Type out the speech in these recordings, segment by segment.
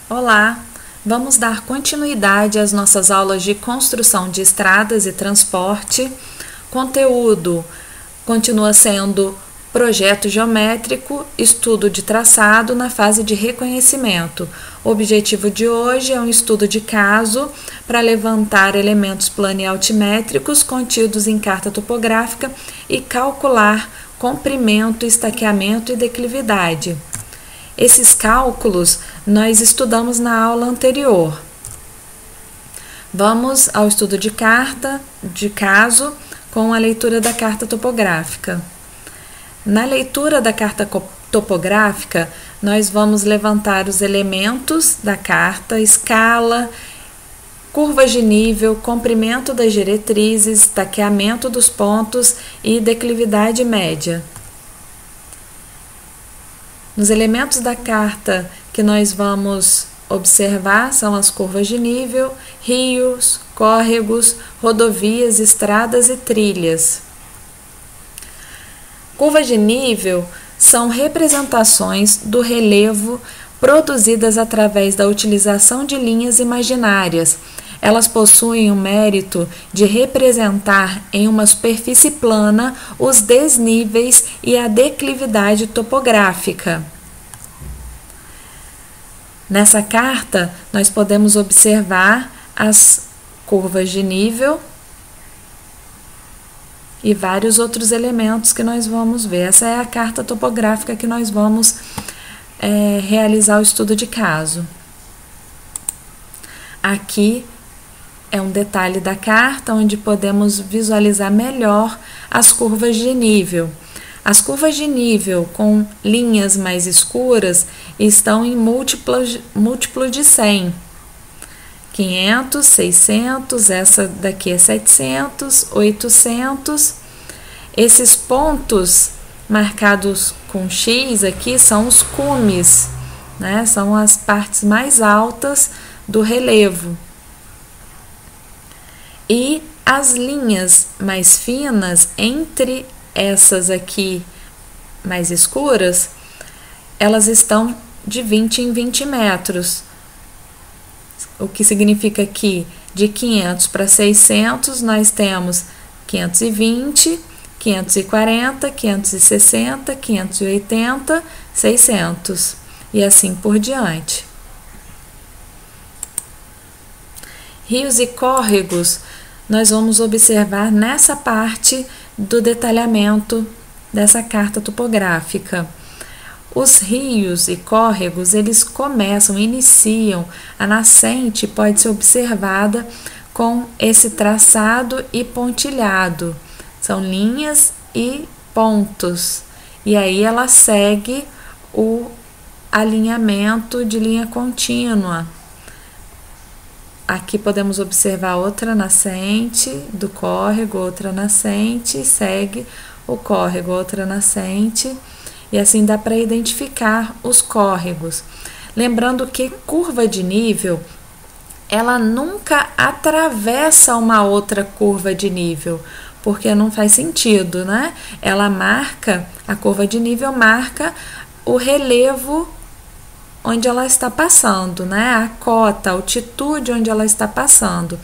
Olá! Vamos dar continuidade às nossas aulas de construção de estradas e transporte. Conteúdo continua sendo projeto geométrico, estudo de traçado na fase de reconhecimento. O objetivo de hoje é um estudo de caso para levantar elementos plano e altimétricos contidos em carta topográfica e calcular comprimento, estaqueamento e declividade. Esses cálculos nós estudamos na aula anterior. Vamos ao estudo de carta, de caso, com a leitura da carta topográfica. Na leitura da carta topográfica, nós vamos levantar os elementos da carta, escala, curvas de nível, comprimento das diretrizes, estaqueamento dos pontos e declividade média. Nos elementos da carta que nós vamos observar são as curvas de nível, rios, córregos, rodovias, estradas e trilhas. Curvas de nível são representações do relevo produzidas através da utilização de linhas imaginárias. Elas possuem o mérito de representar em uma superfície plana os desníveis e a declividade topográfica. Nessa carta, nós podemos observar as curvas de nível e vários outros elementos que nós vamos ver. Essa é a carta topográfica que nós vamos realizar o estudo de caso. Aqui é um detalhe da carta onde podemos visualizar melhor as curvas de nível. As curvas de nível com linhas mais escuras estão em múltiplo de 100. 500, 600, essa daqui é 700, 800. Esses pontos marcados com X aqui são os cumes, né? São as partes mais altas do relevo. E as linhas mais finas, entre essas aqui mais escuras, elas estão de 20 em 20 metros. O que significa que de 500 para 600 nós temos 520, 540, 560, 580, 600 e assim por diante. Rios e córregos nós vamos observar nessa parte do detalhamento dessa carta topográfica. Os rios e córregos, eles iniciam, a nascente pode ser observada com esse traçado e pontilhado. São linhas e pontos. E aí ela segue o alinhamento de linha contínua. Aqui podemos observar outra nascente do córrego, outra nascente, segue o córrego, outra nascente, e assim dá para identificar os córregos. Lembrando que curva de nível, ela nunca atravessa uma outra curva de nível, porque não faz sentido, né? A curva de nível marca o relevo onde ela está passando, né? A cota, a altitude onde ela está passando.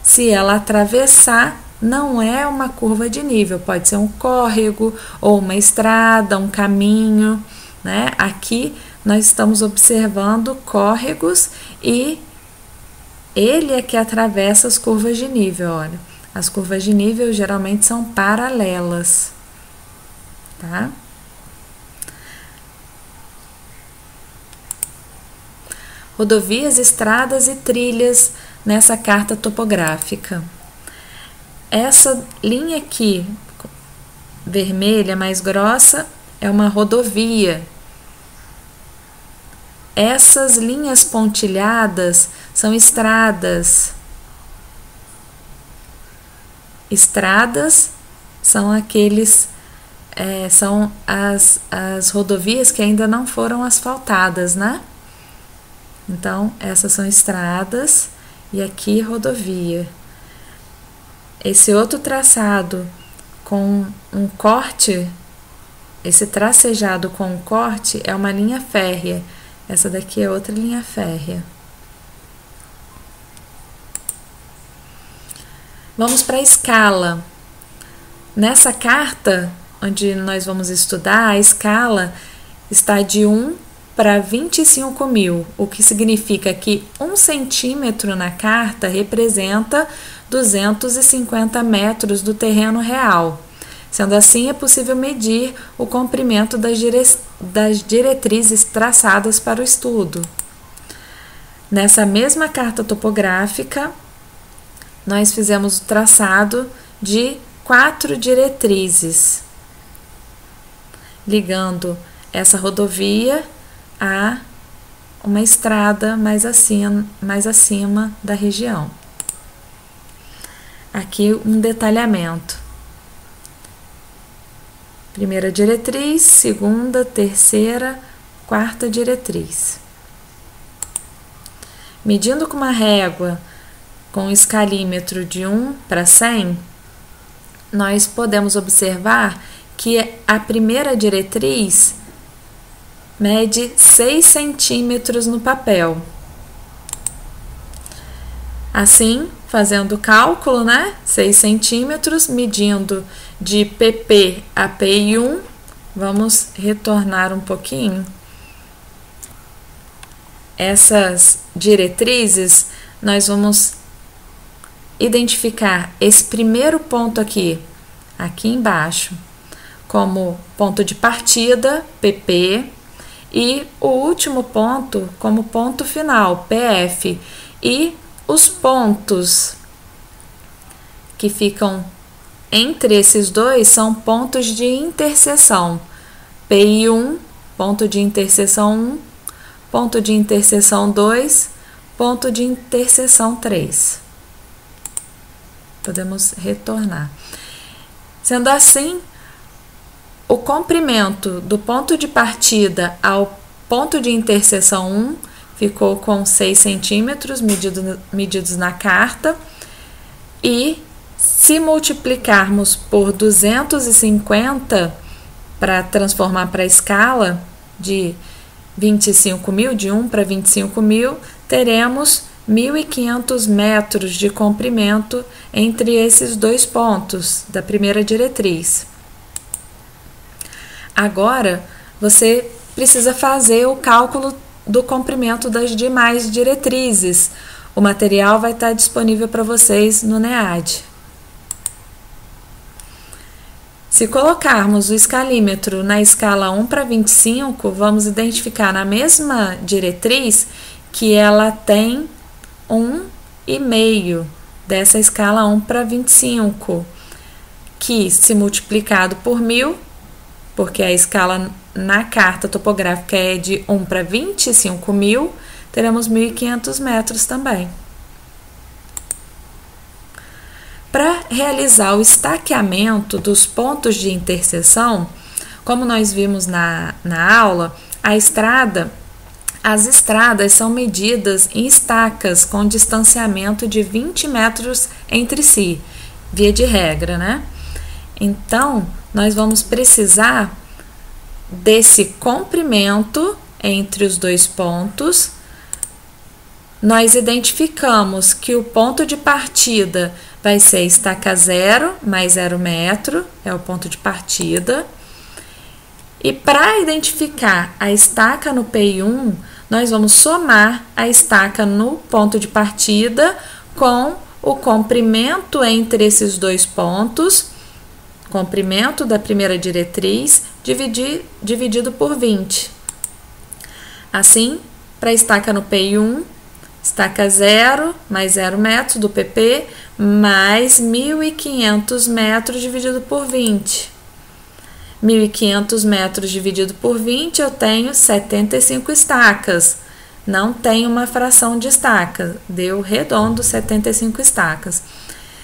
Se ela atravessar, não é uma curva de nível, pode ser um córrego ou uma estrada, um caminho, né? Aqui nós estamos observando córregos e ele é que atravessa as curvas de nível, olha. As curvas de nível geralmente são paralelas, tá? Rodovias, estradas e trilhas nessa carta topográfica. Essa linha aqui, vermelha, mais grossa, é uma rodovia. Essas linhas pontilhadas são estradas. Estradas são são as rodovias que ainda não foram asfaltadas, né? Então, essas são estradas e aqui rodovia. Esse outro traçado com um corte, esse tracejado com um corte é uma linha férrea Essa daqui é outra linha férrea. Vamos para a escala. Nessa carta, onde nós vamos estudar, a escala está de 1 para 25 mil, o que significa que 1 centímetro na carta representa 250 metros do terreno real. Sendo assim, é possível medir o comprimento das diretrizes traçadas para o estudo. Nessa mesma carta topográfica, nós fizemos o traçado de 4 diretrizes, ligando essa rodovia a uma estrada mais acima da região. Aqui um detalhamento. Primeira diretriz, segunda, terceira, quarta diretriz. Medindo com uma régua com um escalímetro de 1 para 100, nós podemos observar que a primeira diretriz mede 6 centímetros no papel. Assim, fazendo o cálculo, 6 centímetros, medindo de PP a PI1, vamos retornar um pouquinho. Essas diretrizes, nós vamos identificar esse primeiro ponto aqui embaixo, como ponto de partida, PP, e o último ponto como ponto final, PF, e os pontos que ficam entre esses dois são pontos de interseção. PI1, ponto de interseção 1, ponto de interseção 2, ponto de interseção 3. Podemos retornar. Sendo assim, o comprimento do ponto de partida ao ponto de interseção 1 ficou com 6 centímetros medidos na carta, e se multiplicarmos por 250 para transformar para a escala de 25 mil, de 1 para 25 mil, teremos 1.500 metros de comprimento entre esses dois pontos da primeira diretriz. Agora, você precisa fazer o cálculo do comprimento das demais diretrizes. O material vai estar disponível para vocês no NEAD. Se colocarmos o escalímetro na escala 1 para 25, vamos identificar na mesma diretriz que ela tem 1,5 dessa escala 1 para 25, que se multiplicado por 1.000, porque a escala na carta topográfica é de 1 para 25 mil, teremos 1.500 metros também. Para realizar o estaqueamento dos pontos de interseção, como nós vimos na aula, as estradas são medidas em estacas com distanciamento de 20 metros entre si, via de regra, Então, nós vamos precisar desse comprimento entre os dois pontos. Nós identificamos que o ponto de partida vai ser estaca 0 mais 0 metro, é o ponto de partida. E para identificar a estaca no PI1, nós vamos somar a estaca no ponto de partida com o comprimento entre esses dois pontos, comprimento da primeira diretriz, dividido por 20. Assim, para a estaca no PI1, estaca 0 mais 0 metros do PP, mais 1.500 metros dividido por 20. 1.500 metros dividido por 20, eu tenho 75 estacas. Não tem uma fração de estaca, deu redondo 75 estacas.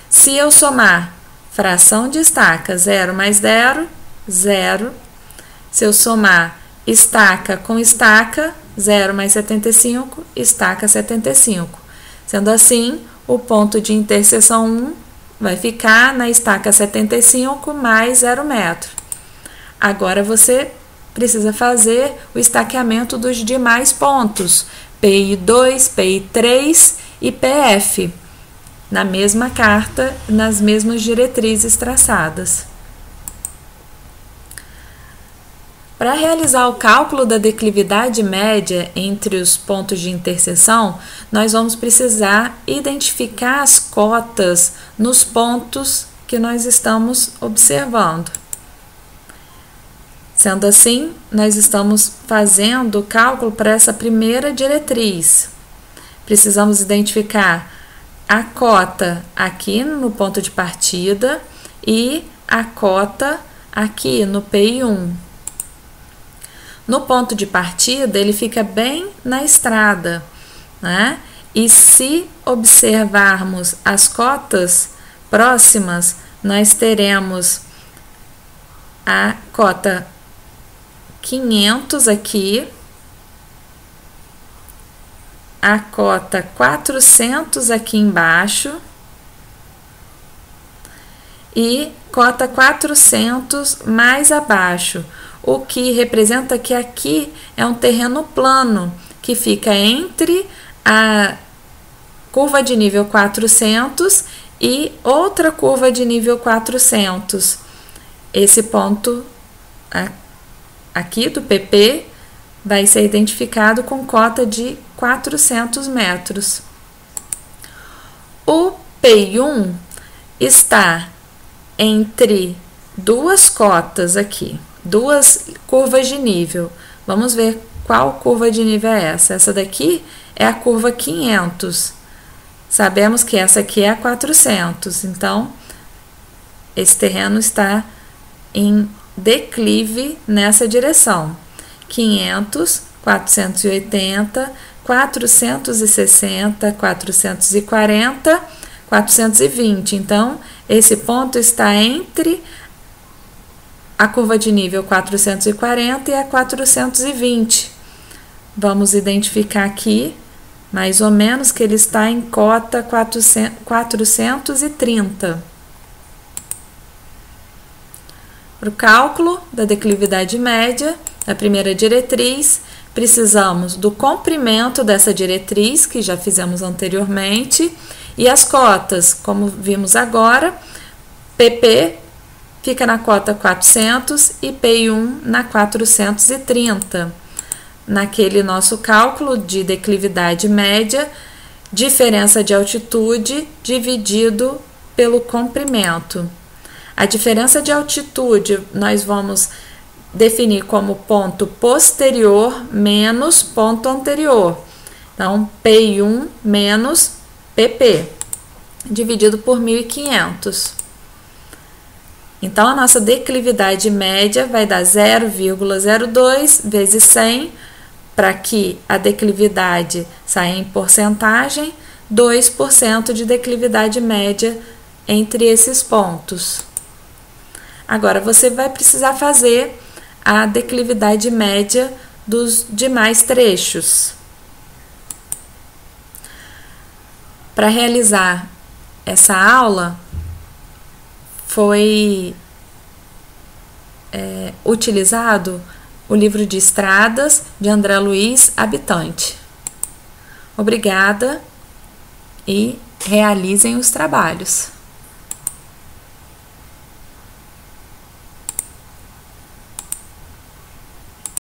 Se eu somar fração de estaca 0 mais 0, 0. Se eu somar estaca com estaca, 0 mais 75, estaca 75. Sendo assim, o ponto de interseção 1 vai ficar na estaca 75 mais 0 metro. Agora você precisa fazer o estaqueamento dos demais pontos, PI2, PI3 e PF, na mesma carta, nas mesmas diretrizes traçadas. Para realizar o cálculo da declividade média entre os pontos de interseção, nós vamos precisar identificar as cotas nos pontos que nós estamos observando. Sendo assim, nós estamos fazendo o cálculo para essa primeira diretriz. Precisamos identificar a cota aqui no ponto de partida e a cota aqui no PI1. No ponto de partida, ele fica bem na estrada, né? E se observarmos as cotas próximas, nós teremos a cota 500 aqui, a cota 400 aqui embaixo e cota 400 mais abaixo, o que representa que aqui é um terreno plano, que fica entre a curva de nível 400 e outra curva de nível 400. Esse ponto aqui do PP vai ser identificado com cota de 400 metros. O PI1 está entre duas cotas aqui, duas curvas de nível. Vamos ver qual curva de nível é essa. Essa daqui é a curva 500. Sabemos que essa aqui é a 400. Então, esse terreno está em declive nessa direção. 500, 480, 460, 440, 420. Então, esse ponto está entre a curva de nível 440 e a 420. Vamos identificar aqui, mais ou menos, que ele está em cota 430. Para o cálculo da declividade média, da primeira diretriz, precisamos do comprimento dessa diretriz, que já fizemos anteriormente, e as cotas, como vimos agora, PP fica na cota 400 e PI1 na 430. Naquele nosso cálculo de declividade média, diferença de altitude dividido pelo comprimento. A diferença de altitude nós vamos definir como ponto posterior menos ponto anterior. Então, PI1 menos PP, dividido por 1.500. Então, a nossa declividade média vai dar 0,02 vezes 100, para que a declividade saia em porcentagem, 2% de declividade média entre esses pontos. Agora, você vai precisar fazer a declividade média dos demais trechos. Para realizar essa aula, foi utilizado o livro de Estradas, de André Luiz Habitante. Obrigada e realizem os trabalhos.